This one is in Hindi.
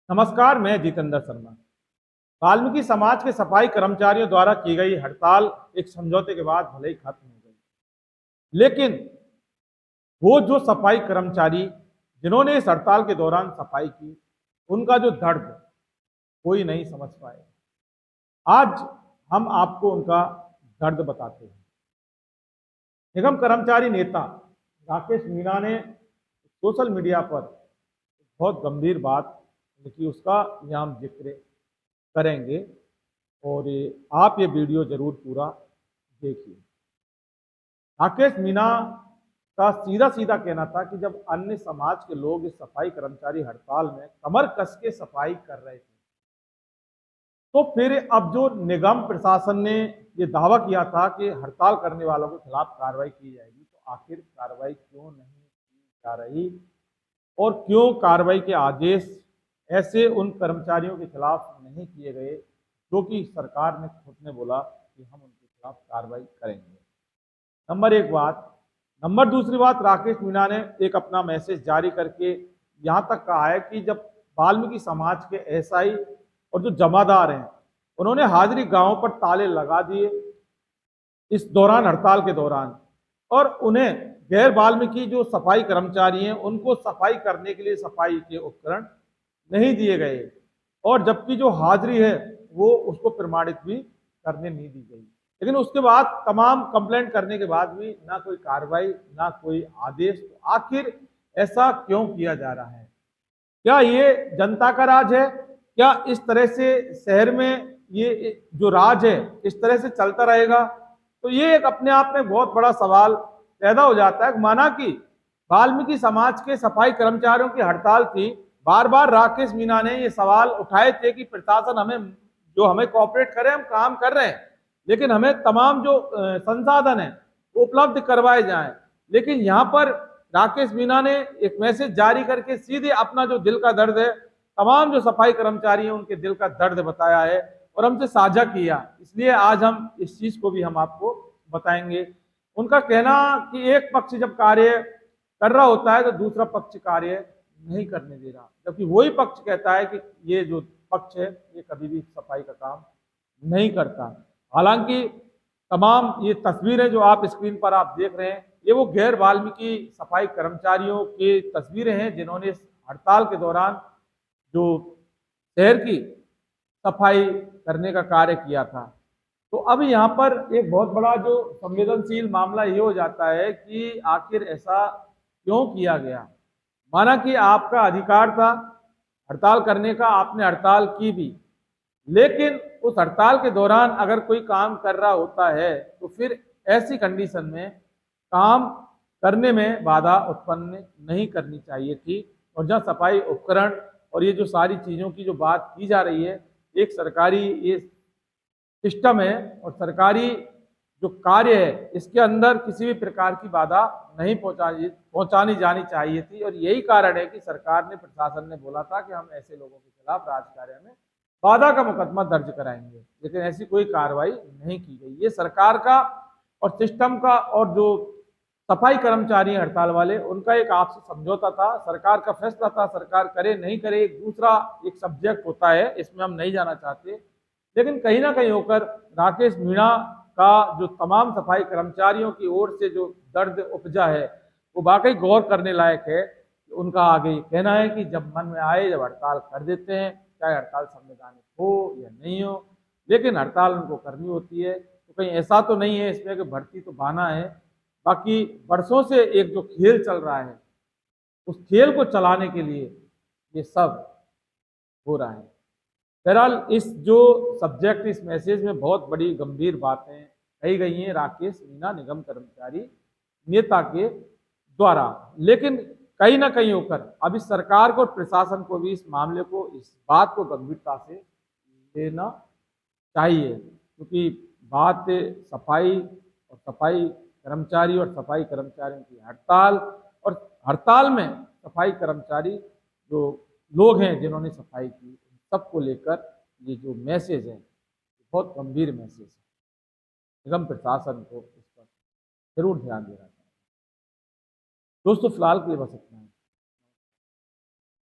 नमस्कार, मैं जितेंद्र शर्मा। वाल्मीकि समाज के सफाई कर्मचारियों द्वारा की गई हड़ताल एक समझौते के बाद भले ही खत्म हो गई, लेकिन वो जो सफाई कर्मचारी जिन्होंने इस हड़ताल के दौरान सफाई की, उनका जो दर्द कोई नहीं समझ पाए। आज हम आपको उनका दर्द बताते हैं। निगम कर्मचारी नेता राकेश मीणा ने सोशल मीडिया पर बहुत गंभीर बात लिखी, उसका यहाँ हम जिक्र करेंगे और आप ये वीडियो जरूर पूरा देखिए। राकेश मीणा का सीधा सीधा कहना था कि जब अन्य समाज के लोग इस सफाई कर्मचारी हड़ताल में कमर कस के सफाई कर रहे थे, तो फिर अब जो निगम प्रशासन ने ये दावा किया था कि हड़ताल करने वालों के खिलाफ कार्रवाई की जाएगी, तो आखिर कार्रवाई क्यों नहीं की जा रही और क्यों कार्रवाई के आदेश ऐसे उन कर्मचारियों के खिलाफ नहीं किए गए जो कि सरकार ने खुद ने बोला कि हम उनके खिलाफ कार्रवाई करेंगे। नंबर एक बात। नंबर दूसरी बात, राकेश मीणा ने एक अपना मैसेज जारी करके यहाँ तक कहा है कि जब वाल्मीकि समाज के एसआई और जो जमादार हैं, उन्होंने हाजिरी गांवों पर ताले लगा दिए इस दौरान, हड़ताल के दौरान, और उन्हें गैर वाल्मीकि जो सफाई कर्मचारी हैं उनको सफाई करने के लिए सफाई के उपकरण नहीं दिए गए, और जबकि जो हाजिरी है वो उसको प्रमाणित भी करने नहीं दी गई। लेकिन उसके बाद तमाम कंप्लेंट करने के बाद भी ना कोई कार्रवाई, ना कोई आदेश। तो आखिर ऐसा क्यों किया जा रहा है? क्या ये जनता का राज है? क्या इस तरह से शहर में ये जो राज है इस तरह से चलता रहेगा? तो ये एक अपने आप में बहुत बड़ा सवाल पैदा हो जाता है। माना कि वाल्मीकि समाज के सफाई कर्मचारियों की हड़ताल थी, बार बार राकेश मीणा ने ये सवाल उठाए थे कि प्रशासन हमें कोऑपरेट करे, हम काम कर रहे हैं, लेकिन हमें तमाम जो संसाधन है उपलब्ध करवाए जाएं। लेकिन यहाँ पर राकेश मीणा ने एक मैसेज जारी करके सीधे अपना जो दिल का दर्द है, तमाम जो सफाई कर्मचारी हैं उनके दिल का दर्द बताया है और हमसे साझा किया। इसलिए आज हम इस चीज को भी हम आपको बताएंगे। उनका कहना कि एक पक्ष जब कार्य कर रहा होता है तो दूसरा पक्ष कार्य नहीं करने दे रहा, जबकि वही पक्ष कहता है कि ये जो पक्ष है ये कभी भी सफाई का काम नहीं करता। हालांकि तमाम ये तस्वीरें जो आप स्क्रीन पर आप देख रहे हैं, ये वो गैर वाल्मीकि सफाई कर्मचारियों की तस्वीरें हैं जिन्होंने इस हड़ताल के दौरान जो शहर की सफाई करने का कार्य किया था। तो अब यहाँ पर एक बहुत बड़ा जो संवेदनशील मामला ये हो जाता है कि आखिर ऐसा क्यों किया गया। माना कि आपका अधिकार था हड़ताल करने का, आपने हड़ताल की भी, लेकिन उस हड़ताल के दौरान अगर कोई काम कर रहा होता है तो फिर ऐसी कंडीशन में काम करने में बाधा उत्पन्न नहीं करनी चाहिए थी। और जहाँ सफाई उपकरण और ये जो सारी चीज़ों की जो बात की जा रही है, एक सरकारी ये सिस्टम है और सरकारी जो कार्य है इसके अंदर किसी भी प्रकार की बाधा नहीं पहुंचानी जानी चाहिए थी। और यही कारण है कि सरकार ने, प्रशासन ने बोला था कि हम ऐसे लोगों के खिलाफ राजकार्य में बाधा का मुकदमा दर्ज कराएंगे, लेकिन ऐसी कोई कार्रवाई नहीं की गई। ये सरकार का और सिस्टम का और जो सफाई कर्मचारी हड़ताल वाले, उनका एक आपसी समझौता था, सरकार का फैसला था। सरकार करे नहीं करे एक दूसरा एक सब्जेक्ट होता है, इसमें हम नहीं जाना चाहते। लेकिन कहीं ना कहीं होकर राकेश मीणा का जो तमाम सफाई कर्मचारियों की ओर से जो दर्द उपजा है वो वाकई गौर करने लायक है। उनका आगे कहना है कि जब मन में आए जब हड़ताल कर देते हैं, चाहे हड़ताल संवैधानिक हो या नहीं हो, लेकिन हड़ताल उनको करनी होती है। तो कहीं ऐसा तो नहीं है इसमें कि भर्ती तो बहाना है। बाकी वर्षों से एक जो खेल चल रहा है, उस खेल को चलाने के लिए ये सब हो रहा है। बहरहाल इस जो सब्जेक्ट, इस मैसेज में बहुत बड़ी गंभीर बातें कही गई हैं राकेश मीणा निगम कर्मचारी नेता के द्वारा। लेकिन कहीं ना कहीं होकर अब इस सरकार को, प्रशासन को भी इस मामले को, इस बात को गंभीरता से लेना चाहिए, क्योंकि बात सफाई और सफाई कर्मचारी और सफाई कर्मचारियों की हड़ताल, और हड़ताल में सफाई कर्मचारी जो लोग हैं जिन्होंने सफाई की, सबको लेकर ये जो मैसेज है बहुत गंभीर मैसेज है। निगम प्रशासन को इस पर जरूर ध्यान देना चाहिए। दोस्तों, फिलहाल के लिए बस इतना है।